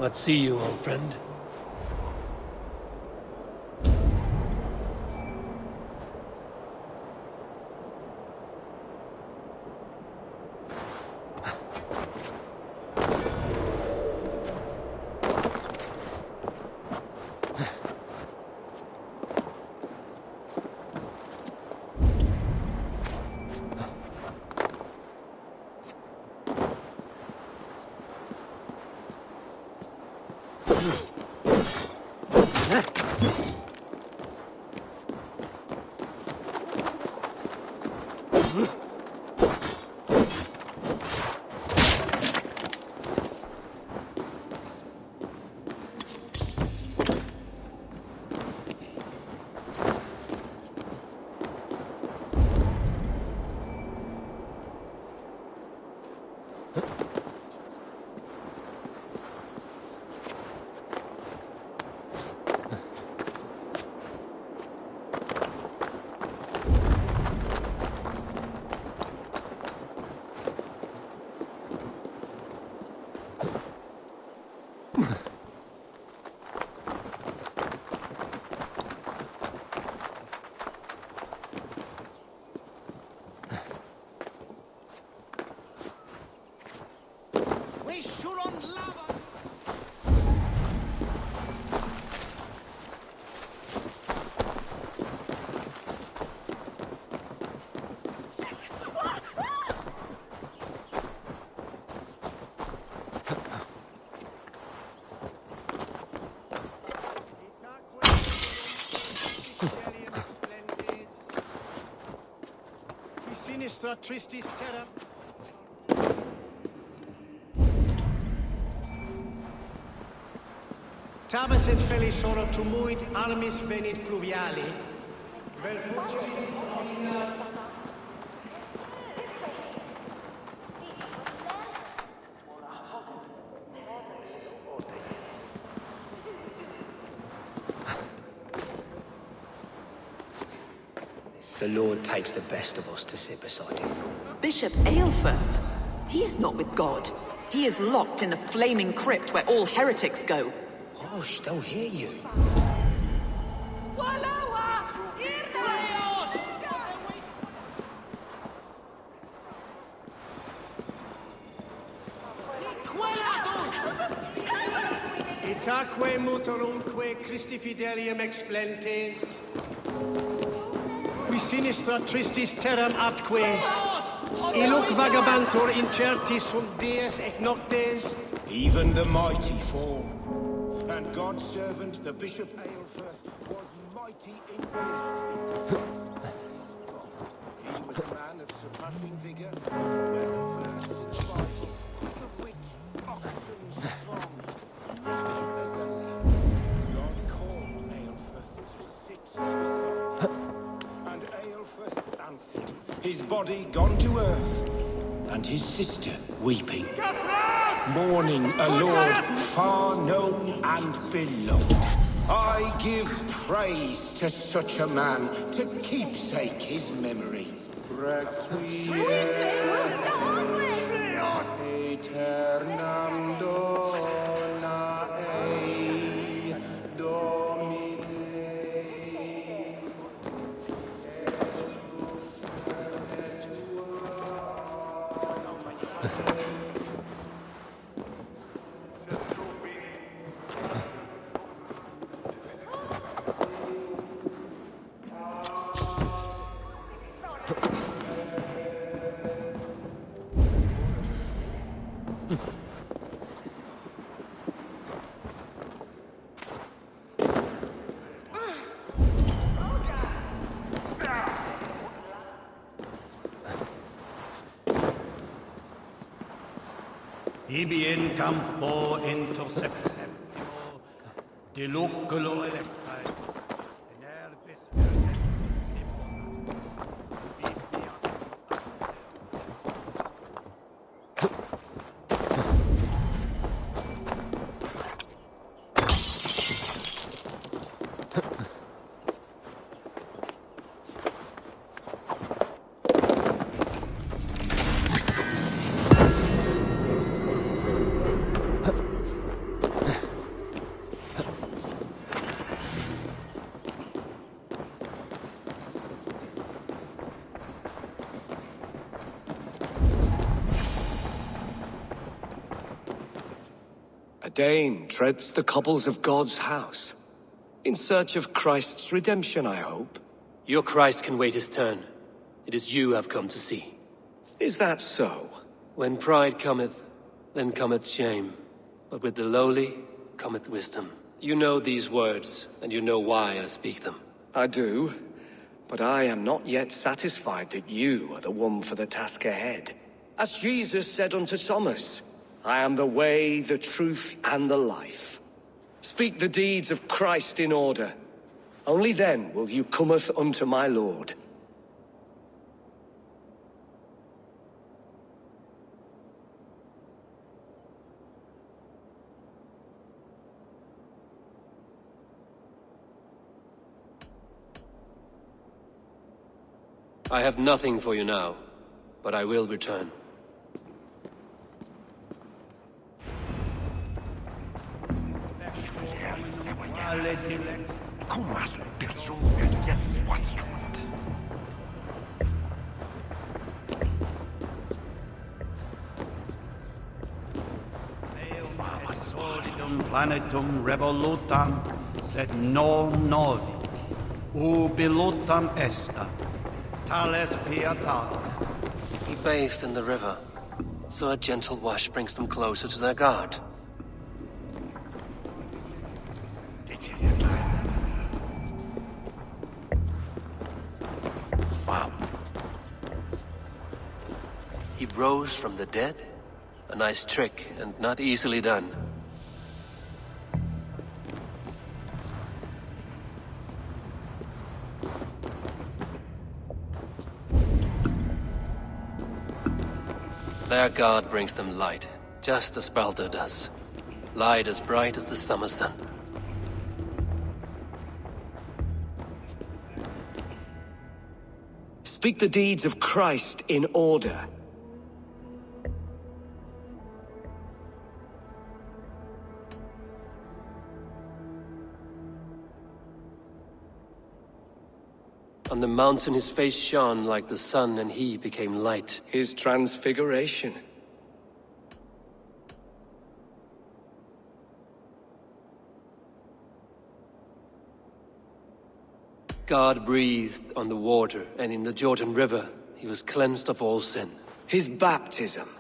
Let's see you, old friend. Tristis terra. Tabas et felisora tumuit armis venit pluviali. Vel The Lord takes the best of us to sit beside him. Bishop Aelfirth? He is not with God. He is locked in the flaming crypt where all heretics go. Hush, they'll hear you. Itaque mutorumque Christi fidelium explentes. Qui sinistra tristis terram atque. Illuc vagabantur incerti sunt dies et noctes. Even the mighty fall. And God's servant, the Bishop Aelfirth, was mighty in his He was a man of surpassing vigor, well versed in the Bible, of which Oxfam's strong. As a leader, God called Aelfirth to sit beside him. And Aelfirth answered, his body gone to earth, and his sister weeping. Mourning a lord far known and beloved. I give praise to such a man to keepsake his memory. Aeternam dona ei Domine. Ibi in campo interceptio, de loculo electae, in herbis Dane treads the cobbles of God's house. In search of Christ's redemption, I hope. Your Christ can wait his turn. It is you I've come to see. Is that so? When pride cometh, then cometh shame. But with the lowly cometh wisdom. You know these words, and you know why I speak them. I do, but I am not yet satisfied that you are the one for the task ahead. As Jesus said unto Thomas, I am the way, the truth, and the life. Speak the deeds of Christ in order. Only then will you cometh unto my Lord. I have nothing for you now, but I will return. Planetum revolutam, sed non novi. Ubilutam est. Tales pietatem. He bathed in the river, so a gentle wash brings them closer to their god. He rose from the dead? A nice trick, and not easily done. Their god brings them light, just as Baldur does. Light as bright as the summer sun. Speak the deeds of Christ in order. On the mountain his face shone like the sun, and he became light. His transfiguration. God breathed on the water, and in the Jordan River he was cleansed of all sin. His baptism.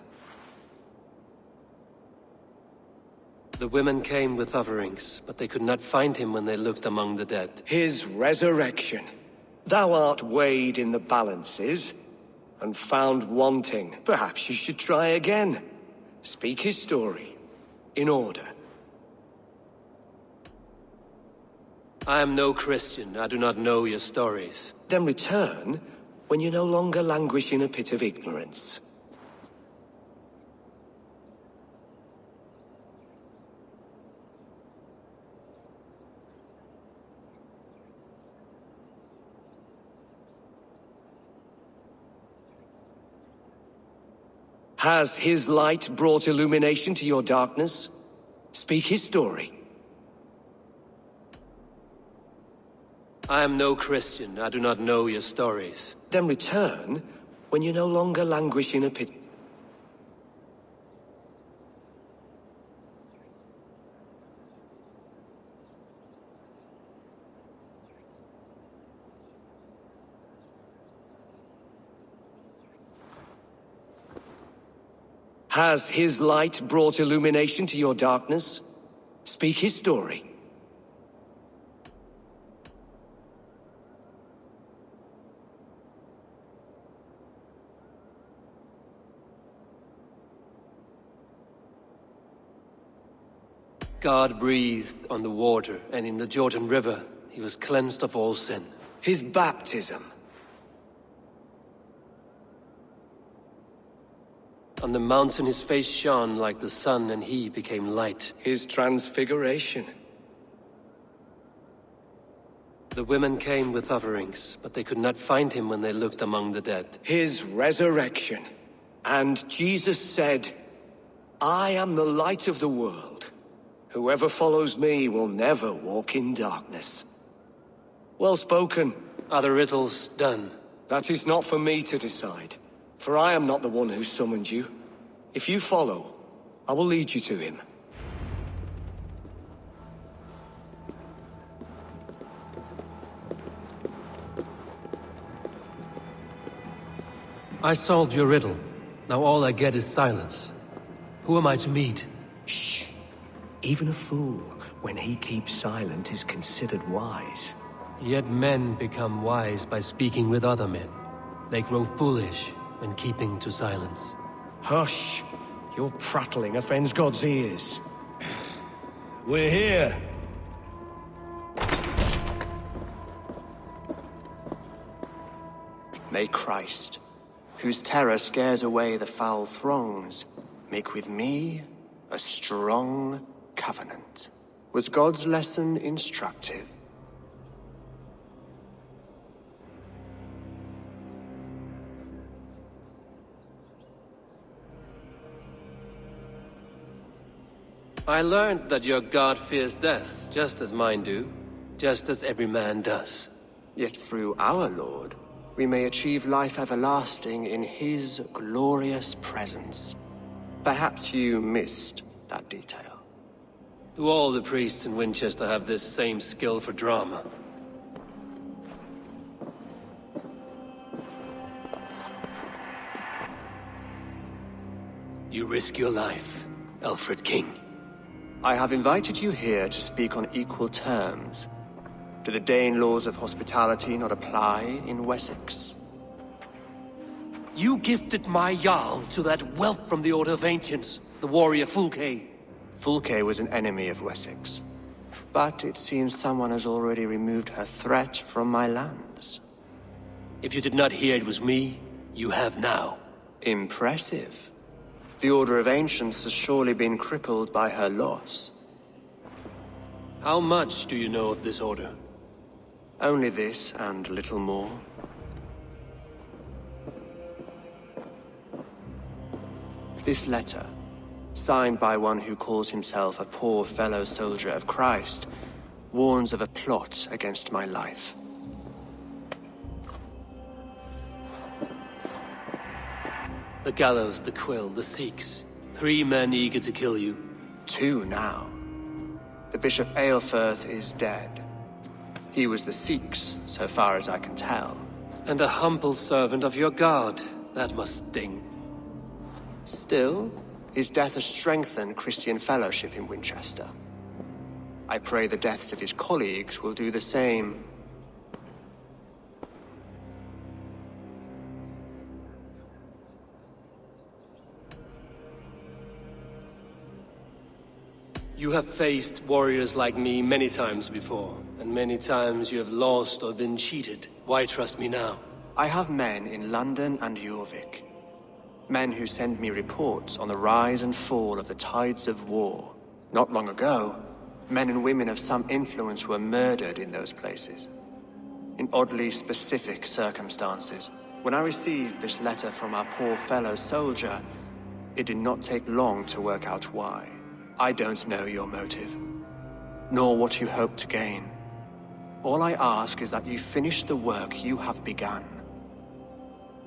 The women came with offerings, but they could not find him when they looked among the dead. His resurrection. Thou art weighed in the balances, and found wanting. Perhaps you should try again. Speak his story, in order. I am no Christian, I do not know your stories. Then return, when you no longer languish in a pit of ignorance. Has his light brought illumination to your darkness? Speak his story. I am no Christian, I do not know your stories. Then return, when you no longer languish in a pit. Has his light brought illumination to your darkness? Speak his story. God breathed on the water, and in the Jordan River he was cleansed of all sin. His baptism. On the mountain his face shone like the sun, and he became light. His transfiguration. The women came with offerings, but they could not find him when they looked among the dead. His resurrection. And Jesus said, I am the light of the world. Whoever follows me will never walk in darkness. Well spoken. Are the riddles done? That is not for me to decide. For I am not the one who summoned you. If you follow, I will lead you to him. I solved your riddle. Now all I get is silence. Who am I to meet? Shh. Even a fool, when he keeps silent, is considered wise. Yet men become wise by speaking with other men. They grow foolish when keeping to silence. Hush! You're prattling offends God's ears. We're here. May Christ, whose terror scares away the foul throngs, make with me a strong covenant. Was God's lesson instructive? I learned that your god fears death, just as mine do. Just as every man does. Yet through our Lord, we may achieve life everlasting in his glorious presence. Perhaps you missed that detail. Do all the priests in Winchester have this same skill for drama? You risk your life, Alfred King. I have invited you here to speak on equal terms. Do the Dane laws of hospitality not apply in Wessex? You gifted my Jarl to that whelp from the Order of Ancients, the warrior Fulke. Fulke was an enemy of Wessex. But it seems someone has already removed her threat from my lands. If you did not hear it was me, you have now. Impressive. The Order of Ancients has surely been crippled by her loss. How much do you know of this order? Only this and little more. This letter, signed by one who calls himself a poor fellow soldier of Christ, warns of a plot against my life. The gallows, the quill, the Sikhs. 3 men eager to kill you. 2 now. The Bishop Eilfirth is dead. He was the Sikhs, so far as I can tell. And a humble servant of your god. That must sting. Still, his death has strengthened Christian fellowship in Winchester. I pray the deaths of his colleagues will do the same. You have faced warriors like me many times before, and many times you have lost or been cheated. Why trust me now? I have men in London and Jorvik. Men who send me reports on the rise and fall of the tides of war. Not long ago, men and women of some influence were murdered in those places. In oddly specific circumstances. When I received this letter from our poor fellow soldier, it did not take long to work out why. I don't know your motive, nor what you hope to gain. All I ask is that you finish the work you have begun,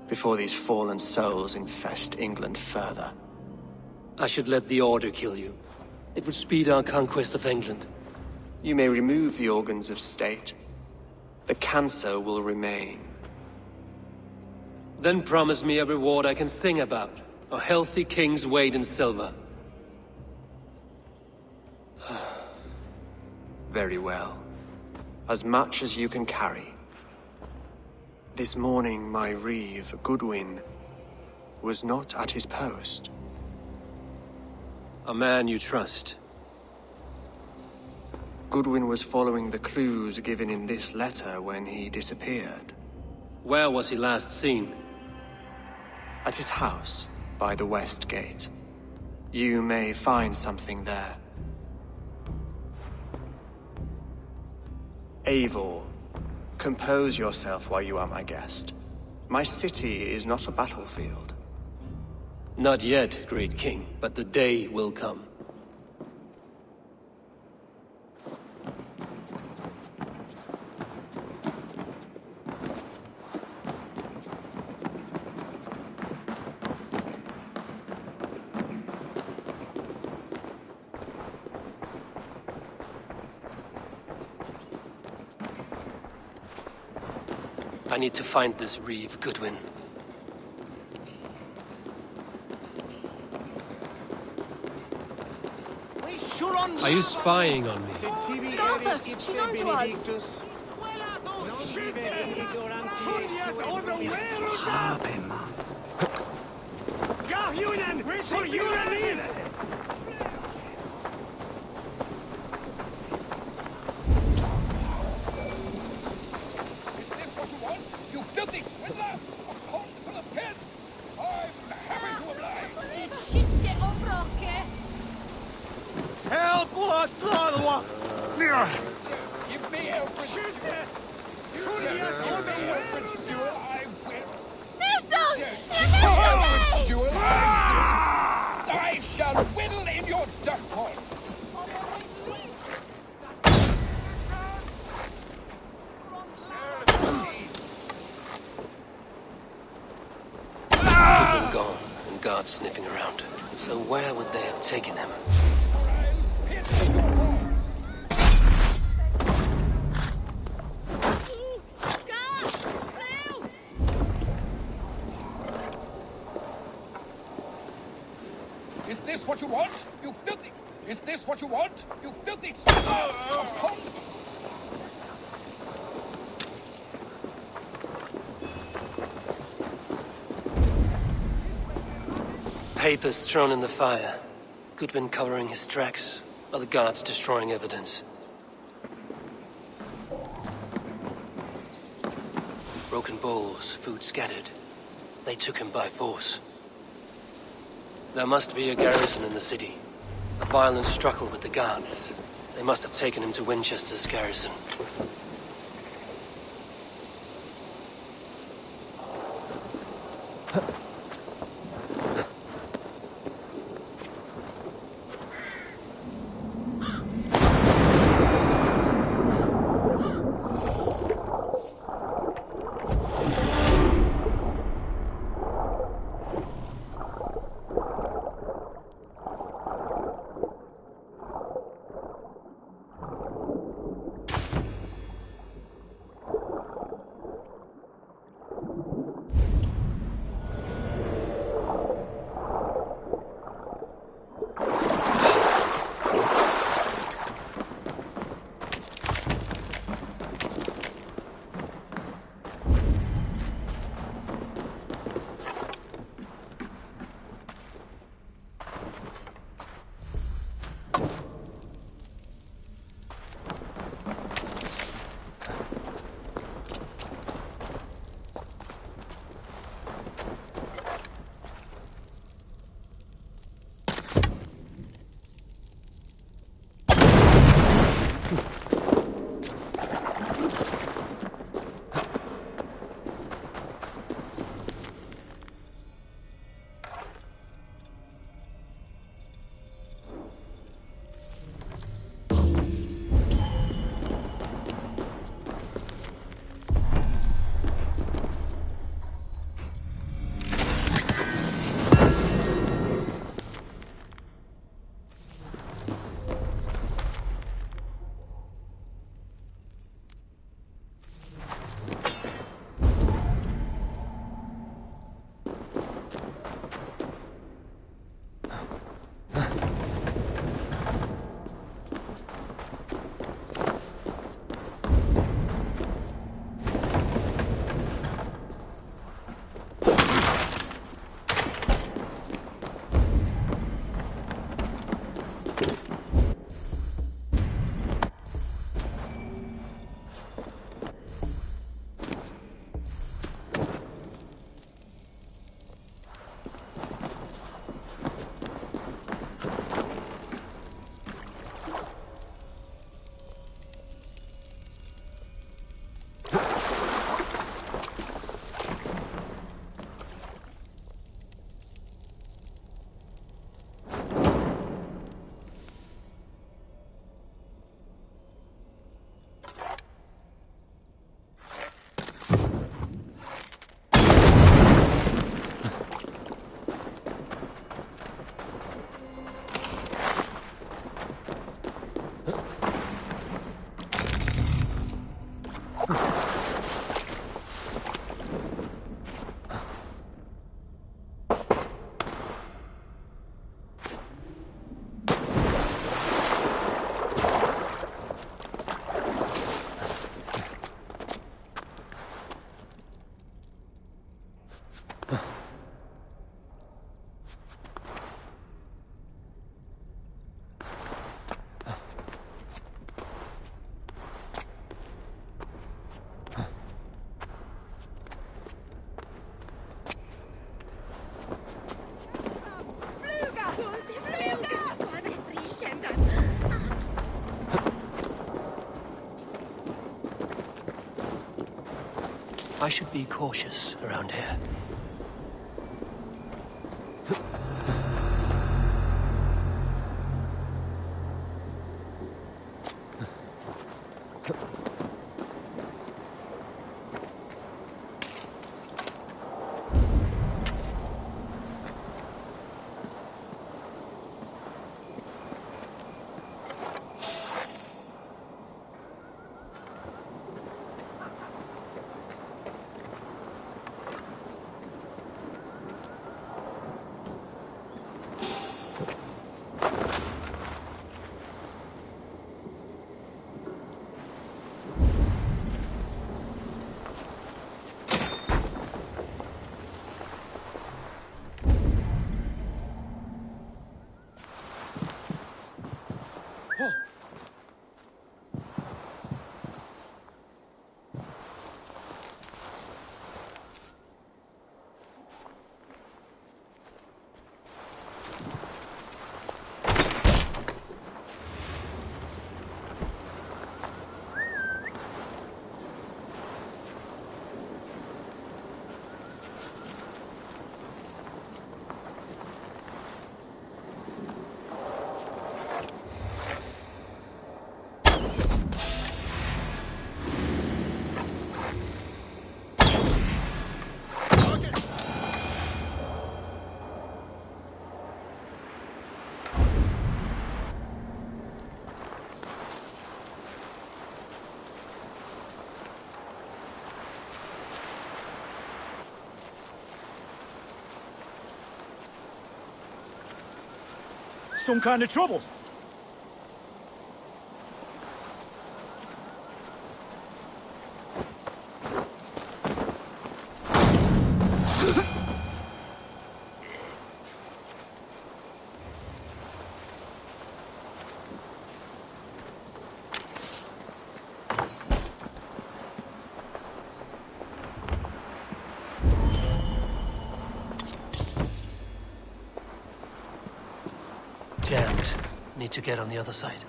before these fallen souls infest England further. I should let the Order kill you. It would speed our conquest of England. You may remove the organs of state. The cancer will remain. Then promise me a reward I can sing about. A healthy king's weight in silver. Very well. As much as you can carry. This morning, my reeve, Goodwin, was not at his post. A man you trust. Goodwin was following the clues given in this letter when he disappeared. Where was he last seen? At his house, by the West Gate. You may find something there. Eivor, compose yourself while you are my guest. My city is not a battlefield. Not yet, great king, but the day will come. I need to find this reeve, Goodwin. Are you spying on me? Scarpa! She's on to us! You filthy swindler! A pot full of piss! I'm happy to oblige! Help! Give me Alfred's jewel! Give me Alfred's jewel, I will! Alfred's jewel, I shall whittle in your duck pond! Goodwin gone, and guards sniffing around. So where would they have taken him? Is this what you want? You filthy! Is this what you want? You filthy! Papers thrown in the fire. Goodwin covering his tracks. Other guards destroying evidence. Broken bowls, food scattered. They took him by force. There must be a garrison in the city. A violent struggle with the guards. They must have taken him to Winchester's garrison. I should be cautious around here. Some kind of trouble. Jammed. Need to get on the other side.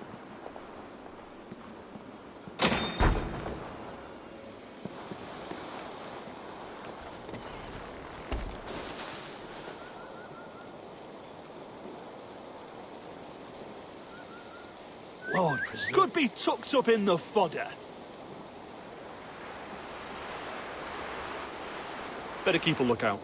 Lord, could be tucked up in the fodder. Better keep a lookout.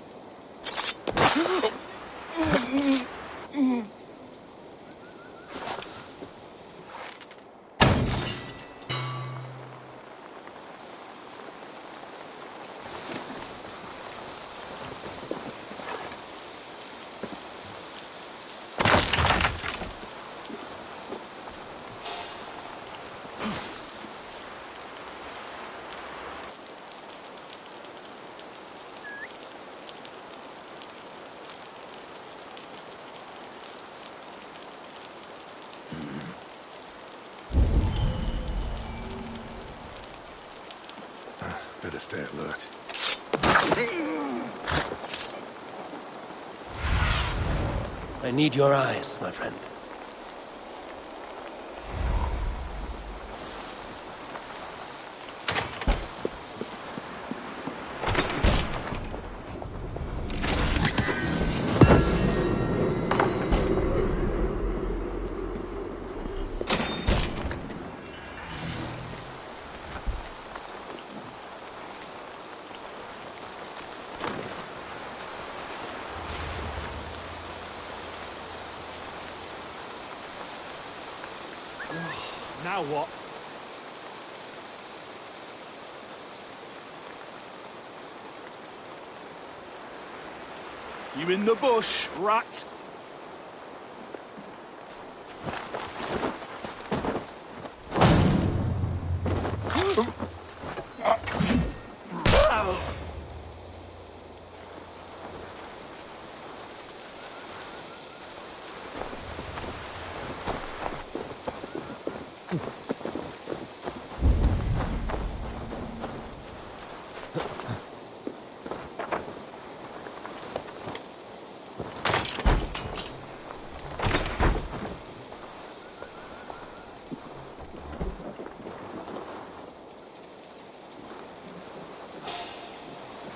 Better stay alert. I need your eyes, my friend. Now what? You in the bush, rat?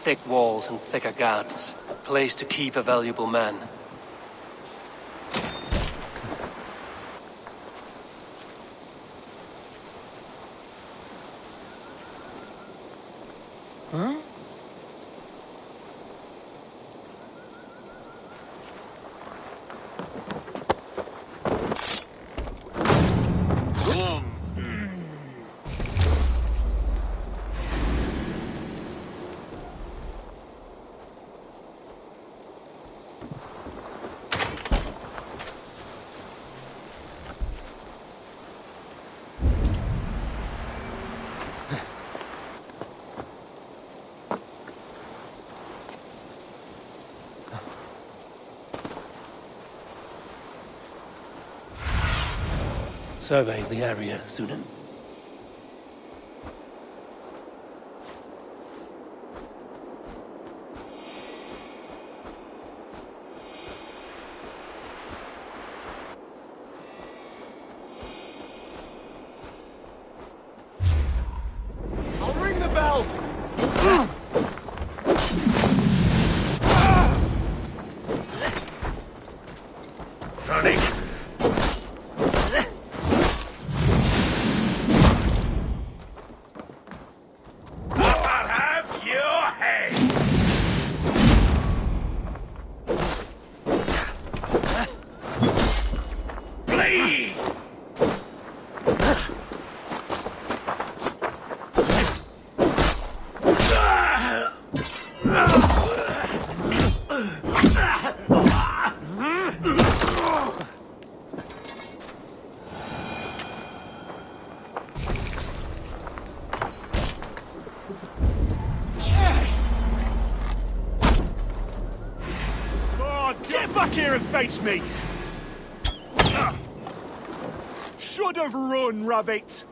thick walls and thicker guards. A place to keep a valuable man. Survey the area, Sunan. I'll ring the bell! Running. I'll have your head. Bleed. Get back here and face me! Should have run, rabbit!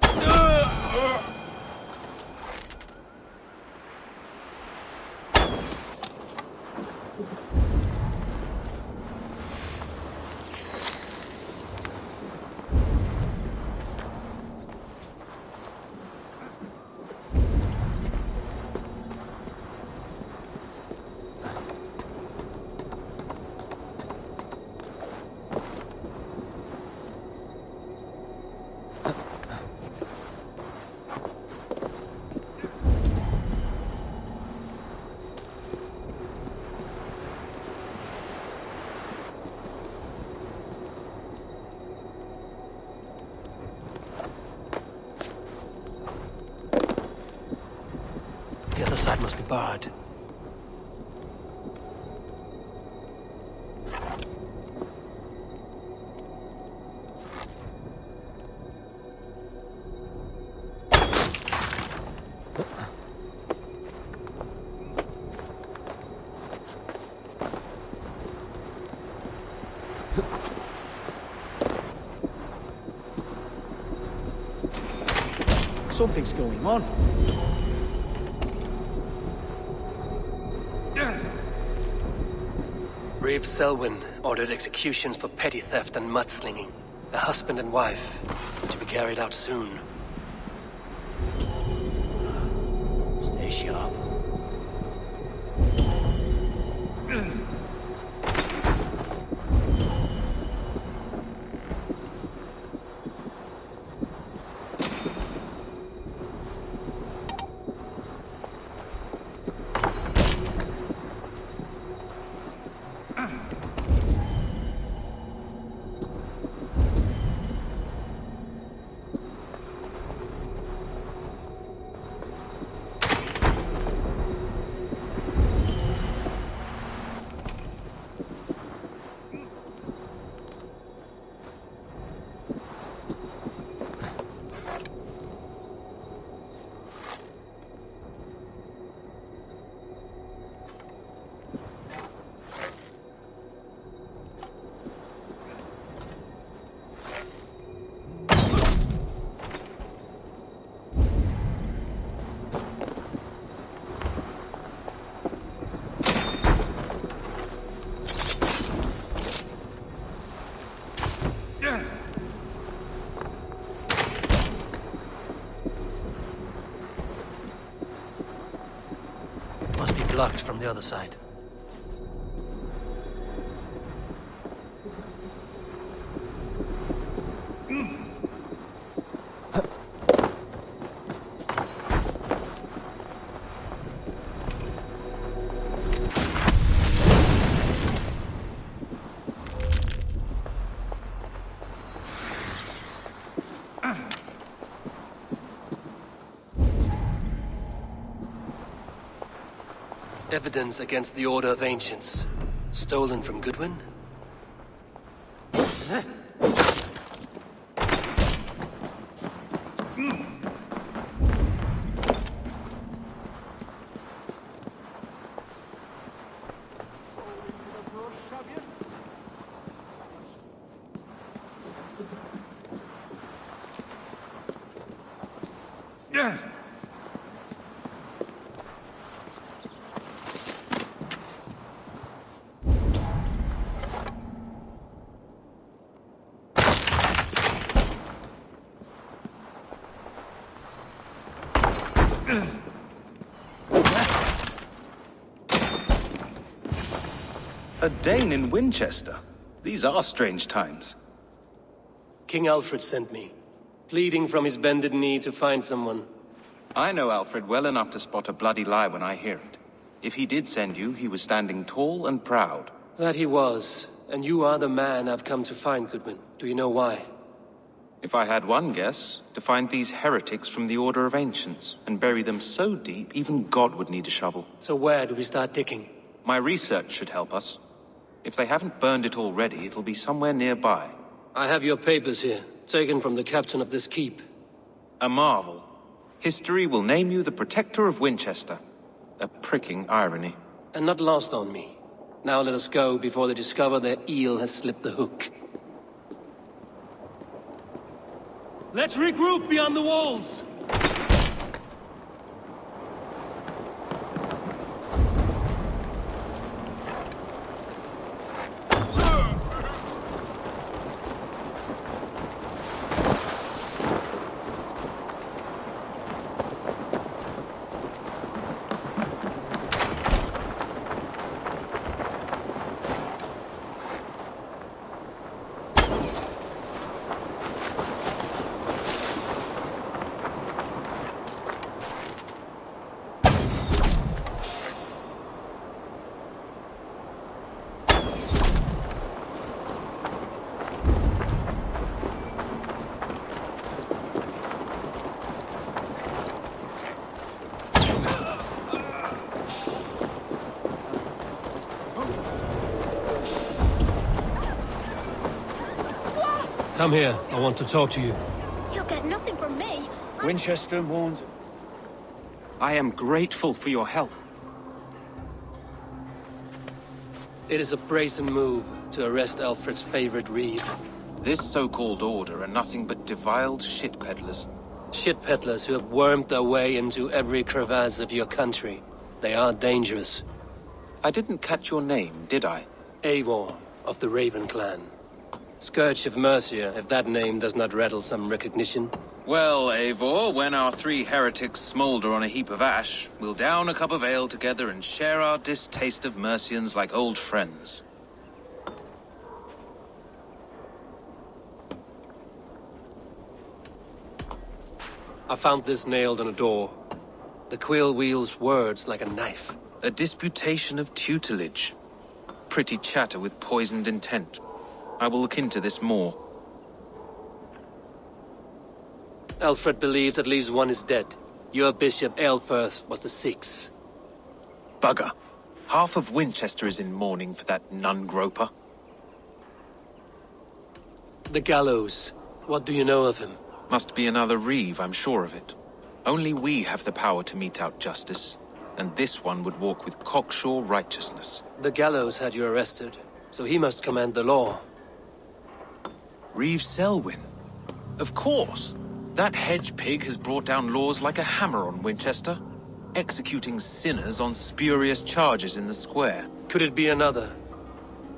The other side must be barred. Something's going on. Reeve Selwyn ordered executions for petty theft and mudslinging. A husband and wife, to be carried out soon. Stay sharp. blocked from the other side. Evidence against the Order of Ancients. Stolen from Goodwin? A Dane in Winchester. These are strange times. King Alfred sent me, pleading from his bended knee to find someone. I know Alfred well enough to spot a bloody lie when I hear it. If he did send you, he was standing tall and proud. That he was, and you are the man I've come to find, Goodwin. Do you know why? If I had one guess, to find these heretics from the Order of Ancients, and bury them so deep, even God would need a shovel. So where do we start digging? My research should help us. If they haven't burned it already, it'll be somewhere nearby. I have your papers here, taken from the captain of this keep. A marvel. History will name you the Protector of Winchester. A pricking irony. And not lost on me. Now let us go before they discover their eel has slipped the hook. Let's regroup beyond the walls! Come here, I want to talk to you. You'll get nothing from me. Winchester warns... I am grateful for your help. It is a brazen move to arrest Alfred's favorite reeve. This so-called order are nothing but deviled shit peddlers. Shit peddlers who have wormed their way into every crevasse of your country. They are dangerous. I didn't catch your name, did I? Eivor, of the Raven clan. Scourge of Mercia, if that name does not rattle some recognition. Well, Eivor, when our three heretics smolder on a heap of ash, we'll down a cup of ale together and share our distaste of Mercians like old friends. I found this nailed on a door. The quill wields words like a knife. A disputation of tutelage. Pretty chatter with poisoned intent. I will look into this more. Alfred believes at least one is dead. Your Bishop Aelfirth was the sixth. Bugger. Half of Winchester is in mourning for that nun-groper. The gallows. What do you know of him? Must be another reeve, I'm sure of it. Only we have the power to mete out justice, and this one would walk with cocksure righteousness. The gallows had you arrested, so he must command the law. Reeve Selwyn? Of course! That hedge pig has brought down laws like a hammer on Winchester, executing sinners on spurious charges in the square. Could it be another?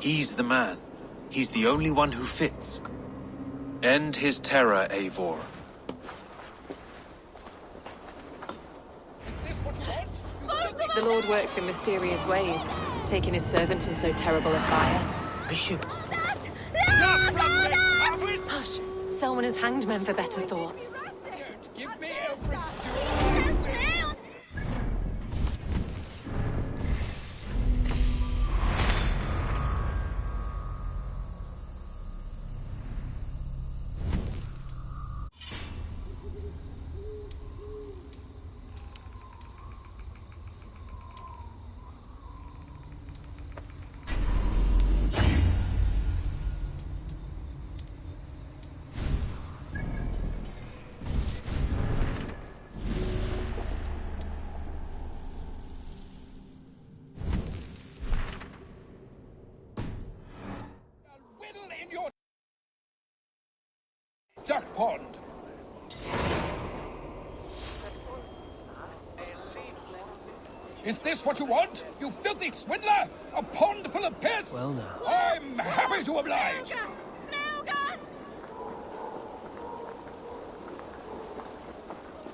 He's the man. He's the only one who fits. End his terror, Eivor. Is this what you want? The Lord works in mysterious ways, taking his servant in so terrible a fire. Bishop. Hush! Selwyn has hanged men for better thoughts. Give me Alfred's jewel. Duck pond. Is this what you want, you filthy swindler? A pond full of piss? Well, now. I'm happy to oblige.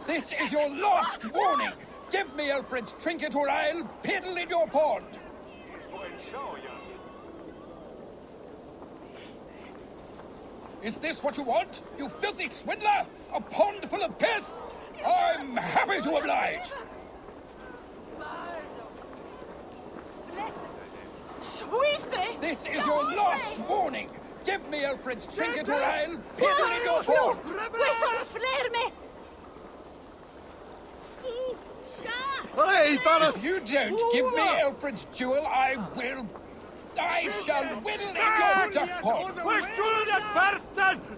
This is your last warning. Give me Alfred's trinket or I'll piddle in your pond. Is this what you want, you filthy swindler? A pond full of piss? I'm happy to oblige. This is your last warning. Give me Alfred's trinket or I'll piddle in your pond. If you don't give me Alfred's jewel, I shall whittle in your duck pond.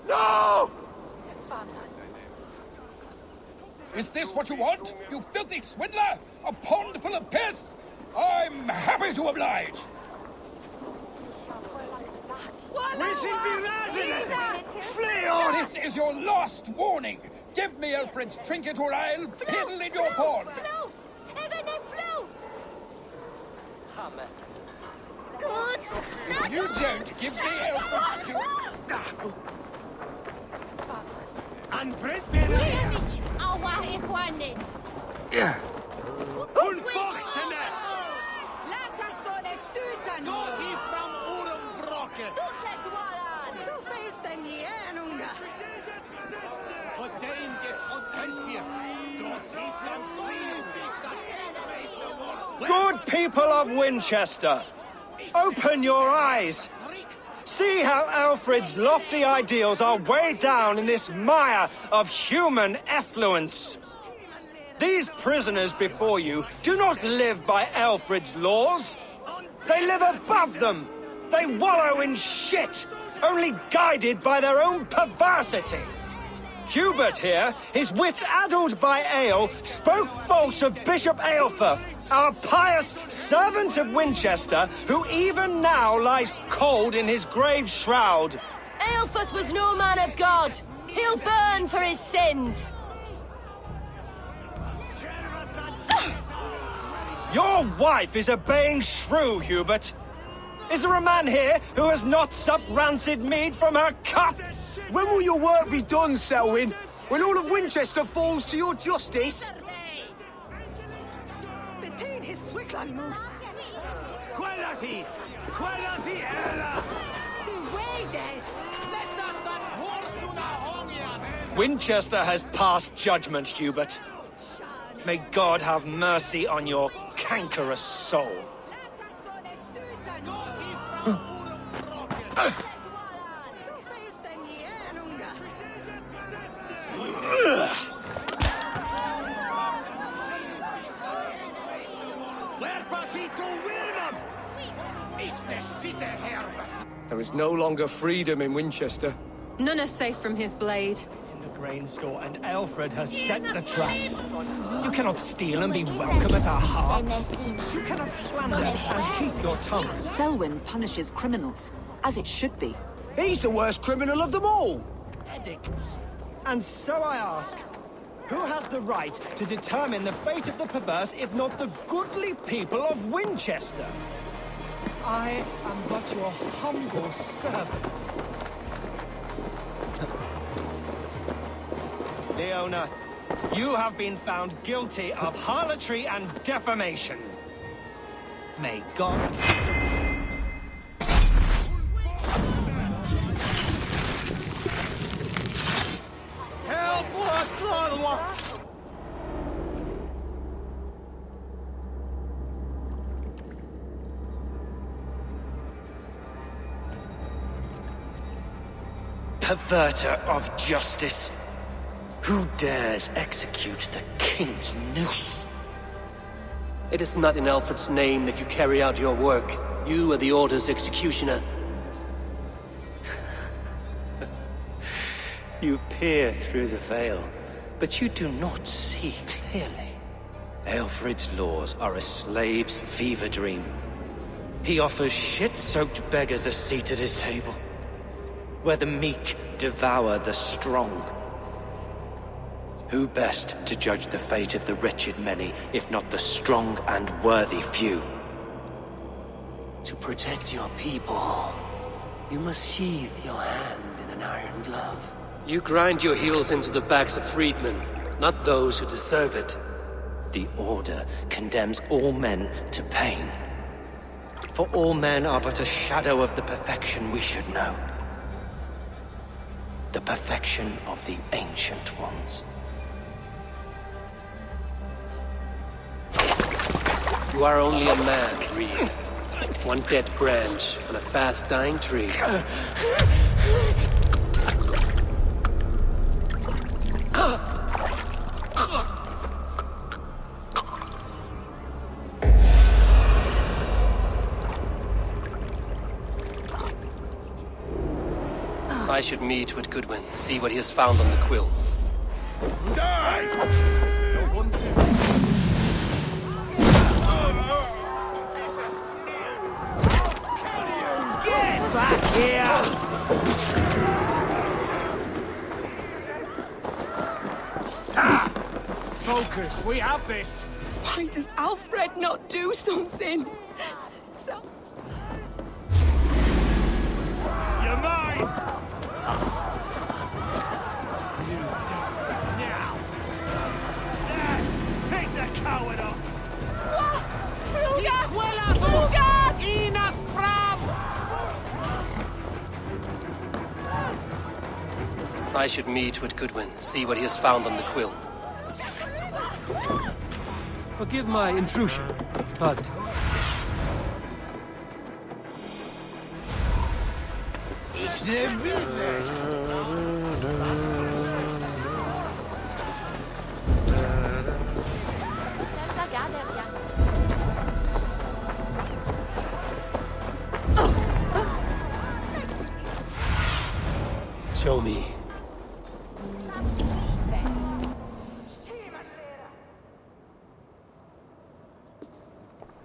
No! Is this what you want, you filthy swindler? A pond full of piss? I'm happy to oblige. We should be resident! Flee on! This is your last warning. Give me Alfred's trinket or I'll piddle in your pond. Good. If you don't give me Alfred's jewel... And Brit Weerich, awa ikhwanet. Yeah. Laat us door de stuurten. Door die from Urenbrocken. Stoetle dwalan. Du feest den Jänunga. Verdeemdes und Elfier. Door sieht das Good people of Winchester, open your eyes. See how Alfred's lofty ideals are weighed down in this mire of human effluence. These prisoners before you do not live by Alfred's laws. They live above them. They wallow in shit, only guided by their own perversity. Hubert here, his wits addled by ale, spoke false of Bishop Aelfirth, our pious servant of Winchester, who even now lies cold in his grave shroud. Aelfirth was no man of God. He'll burn for his sins. Your wife is obeying shrew, Hubert. Is there a man here who has not supped rancid mead from her cup? When will your work be done, Selwyn? When all of Winchester falls to your justice? Between his Swickland moose. Qualathi! Qualathi Ella! Winchester has passed judgment, Hubert. May God have mercy on your cankerous soul. There is no longer freedom in Winchester. None are safe from his blade. In the grain store, and Alfred has set the traps. You cannot steal and be welcome at our hearths. You cannot slander and keep your tongue. Selwyn punishes criminals, as it should be. He's the worst criminal of them all. Edicts. And so I ask, who has the right to determine the fate of the perverse if not the goodly people of Winchester? I am but your humble servant. Leona, you have been found guilty of harlotry and defamation. May God... Help! Perverter of justice! Who dares execute the king's noose? It is not in Alfred's name that you carry out your work. You are the Order's executioner. You peer through the veil, but you do not see clearly. Alfred's laws are a slave's fever dream. He offers shit-soaked beggars a seat at his table, where the meek devour the strong. Who best to judge the fate of the wretched many, if not the strong and worthy few? To protect your people, you must sheathe your hand in an iron glove. You grind your heels into the backs of freedmen, not those who deserve it. The Order condemns all men to pain. For all men are but a shadow of the perfection we should know. The perfection of the Ancient Ones. You are only a man, Reed. One dead branch on a fast-dying tree. I should meet with Goodwin, see what he has found on the quill. Back here! Focus, we have this! Why does Alfred not do something? You're mine! You die now! Pick the coward up! Enough from! I should meet with Goodwin, see what he has found on the quill. Forgive my intrusion, but... Show me.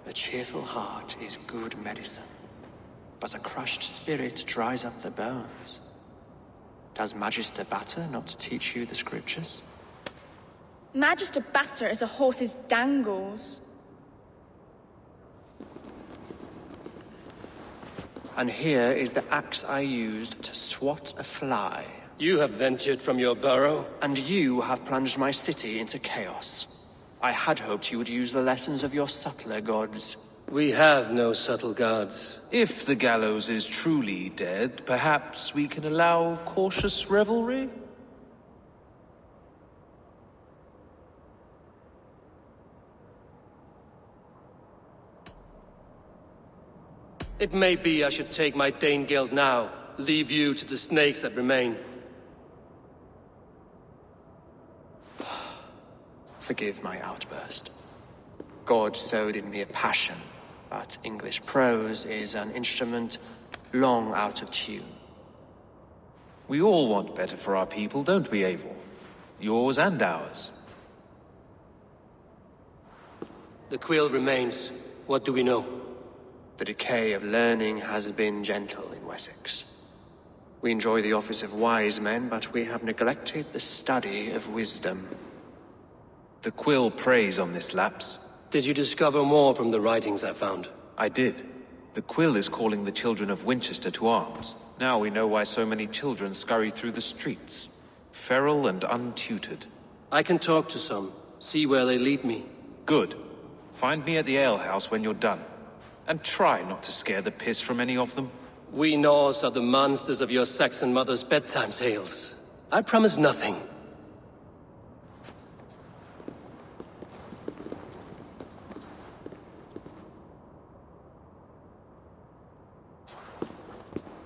A cheerful heart is good medicine, but a crushed spirit dries up the bones. Does Magister Batter not teach you the scriptures? Magister Batter is a horse's dangles. And here is the axe I used to swat a fly. You have ventured from your burrow? And you have plunged my city into chaos. I had hoped you would use the lessons of your subtler gods. We have no subtle gods. If the gallows is truly dead, perhaps we can allow cautious revelry? It may be I should take my Danegeld now, leave you to the snakes that remain. Forgive my outburst. God sowed in me a passion, but English prose is an instrument long out of tune. We all want better for our people, don't we, Eivor? Yours and ours. The quill remains. What do we know? The decay of learning has been gentle in Wessex. We enjoy the office of wise men, but we have neglected the study of wisdom. The quill preys on this lapse. Did you discover more from the writings I found? I did. The quill is calling the children of Winchester to arms. Now we know why so many children scurry through the streets. Feral and untutored. I can talk to some, see where they lead me. Good. Find me at the alehouse when you're done. and try not to scare the piss from any of them. We Norse are the monsters of your Saxon mother's bedtime tales. I promise nothing.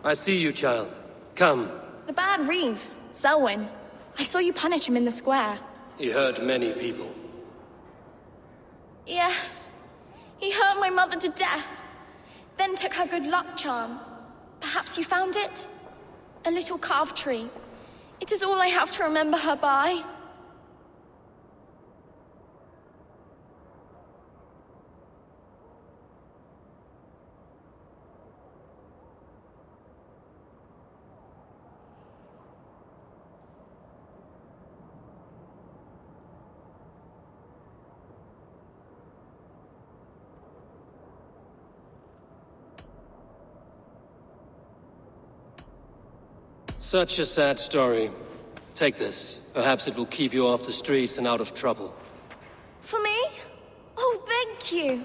I see you, child. Come. The bad Reeve, Selwyn. I saw you punish him in the square. He hurt many people. Yes. He hurt my mother to death. Then took her good luck charm. Perhaps you found it? A little carved tree. It is all I have to remember her by. Such a sad story. Take this. Perhaps it will keep you off the streets and out of trouble. For me? Oh, thank you.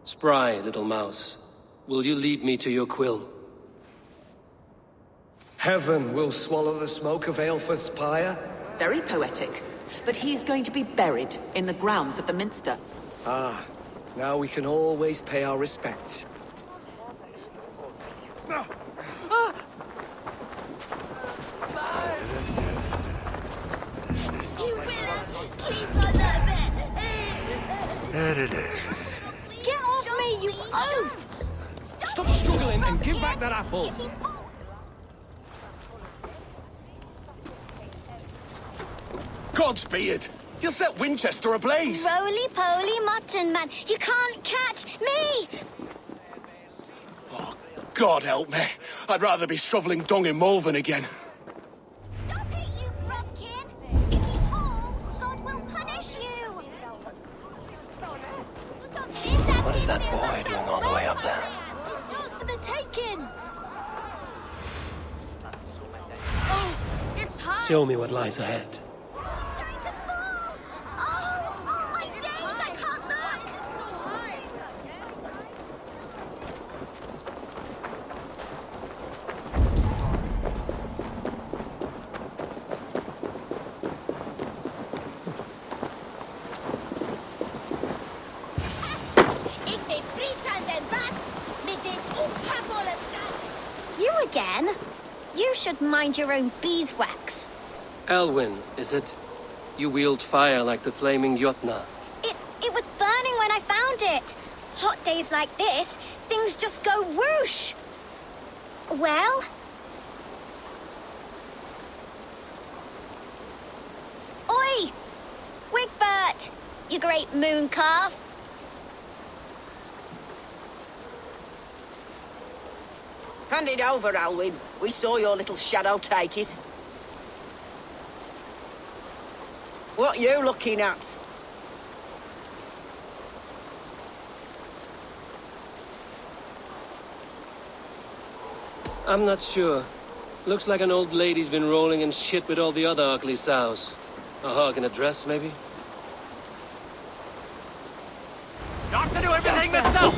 Spry, little mouse. Will you lead me to your quill? Heaven will swallow the smoke of Aelfirth's pyre? Very poetic. But he is going to be buried in the grounds of the Minster. Ah, now we can always pay our respects. There it is. Get off me, you oaf! Stop struggling and give back that apple. Godspeed! You'll set Winchester ablaze! Roly-poly mutton man, you can't catch me! Oh, God help me. I'd rather be shoveling dung in Malvern again. Stop it, you frumpkin! If he falls, God will punish you! What is that boy doing all the way up there? It's yours for the taking! Oh, it's high! Show me what lies ahead. It's going to fall! Oh, my days, I can't look! It's so high! You again? You should mind your own beeswax. Elwyn, is it? You wield fire like the flaming Jotna. It was burning when I found it. Hot days like this, things just go whoosh. Well? Oi! Wigbert! You great moon calf. Hand it over, Alwyn. We saw your little shadow take it. What you looking at? I'm not sure. Looks like an old lady's been rolling in shit with all the other ugly sows. A hug and a dress, maybe? Not to do everything myself!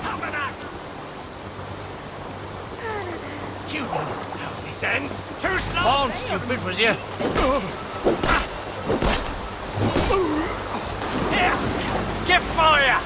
Have an axe! You know how this ends. Too slow! Born stupid, was you? Here! Give fire!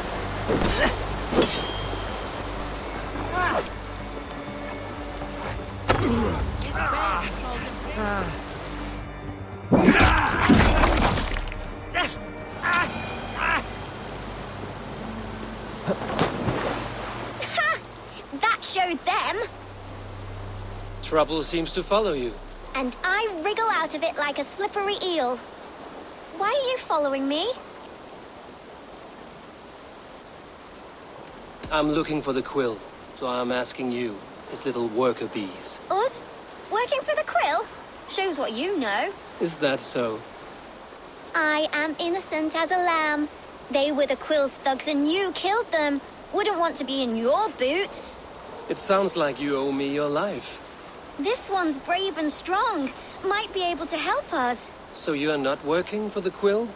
That showed them. Trouble seems to follow you. And I wriggle out of it like a slippery eel. Why are you following me? I'm looking for the quill, so I'm asking you, his little worker bees. Us? Working for the quill? Shows what you know. Is that so? I am innocent as a lamb. They were the quill's thugs and you killed them. Wouldn't want to be in your boots. It sounds like you owe me your life. This one's brave and strong. Might be able to help us. So you are not working for the Quill?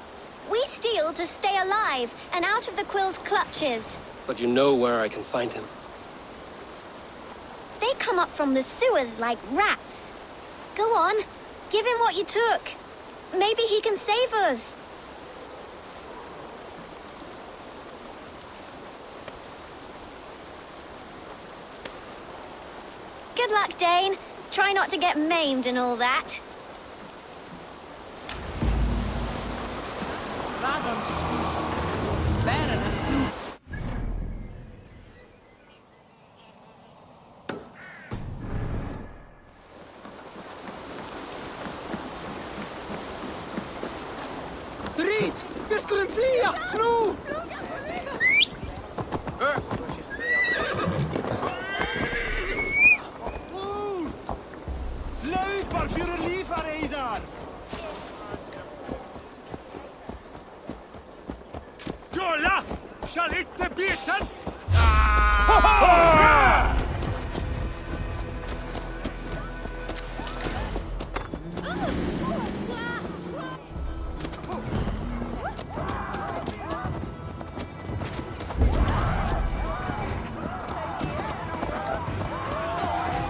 We steal to stay alive and out of the Quill's clutches. But you know where I can find him. They come up from the sewers like rats. Go on, give him what you took. Maybe he can save us. Good luck, Dane. Try not to get maimed and all that. Drit! Vi skulle flyga! Nu! Löper för livet, Eivor! Jolla! Shall inte biten!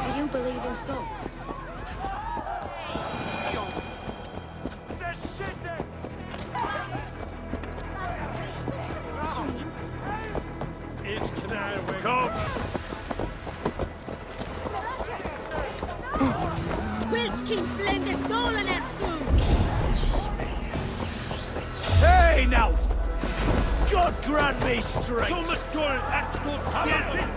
Do you believe in souls? It's knäweg. Kom! Wilchkin blendes stolen at Hey now! God grant me strength! Som ett guld att stå till!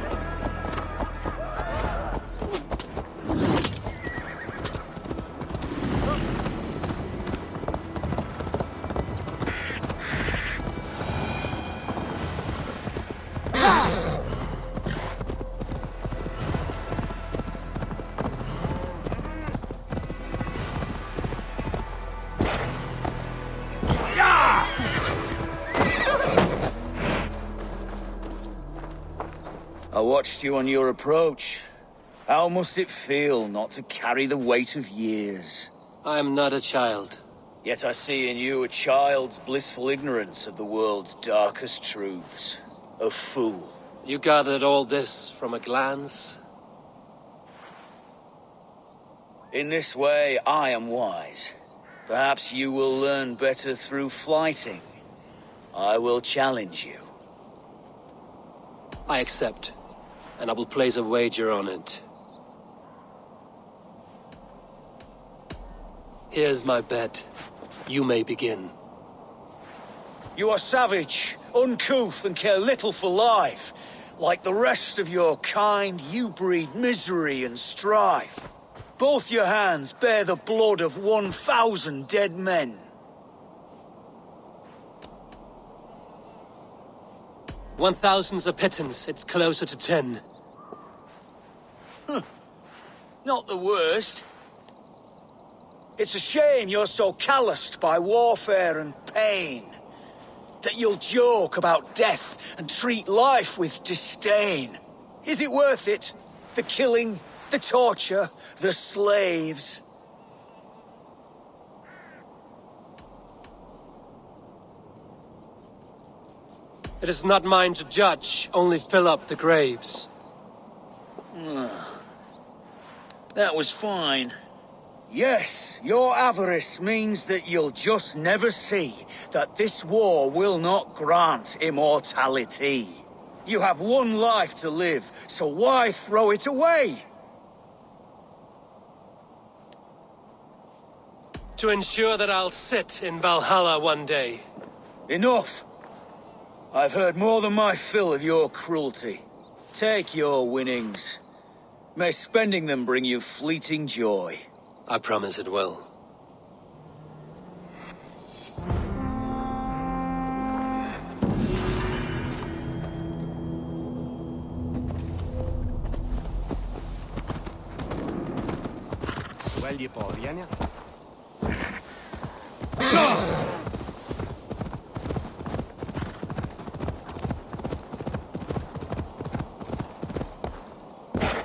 I watched you on your approach. How must it feel not to carry the weight of years? I am not a child. Yet I see in you a child's blissful ignorance of the world's darkest truths. A fool. You gathered all this from a glance? In this way, I am wise. Perhaps you will learn better through flighting. I will challenge you. I accept, and I will place a wager on it. Here's my bet. You may begin. You are savage, uncouth, and care little for life. Like the rest of your kind, you breed misery and strife. Both your hands bear the blood of 1,000 dead men. $1,000's a pittance. It's closer to 10. Not the worst. It's a shame you're so calloused by warfare and pain. That you'll joke about death and treat life with disdain. Is it worth it? The killing, the torture, the slaves? It is not mine to judge, only fill up the graves. That was fine. Yes, your avarice means that you'll just never see that this war will not grant immortality. You have one life to live, so why throw it away? To ensure that I'll sit in Valhalla one day. Enough! I've heard more than my fill of your cruelty. Take your winnings. May spending them bring you fleeting joy. I promise it will. Svälj på igen, ja.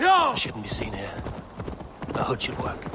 I shouldn't be seen here. A hood should work.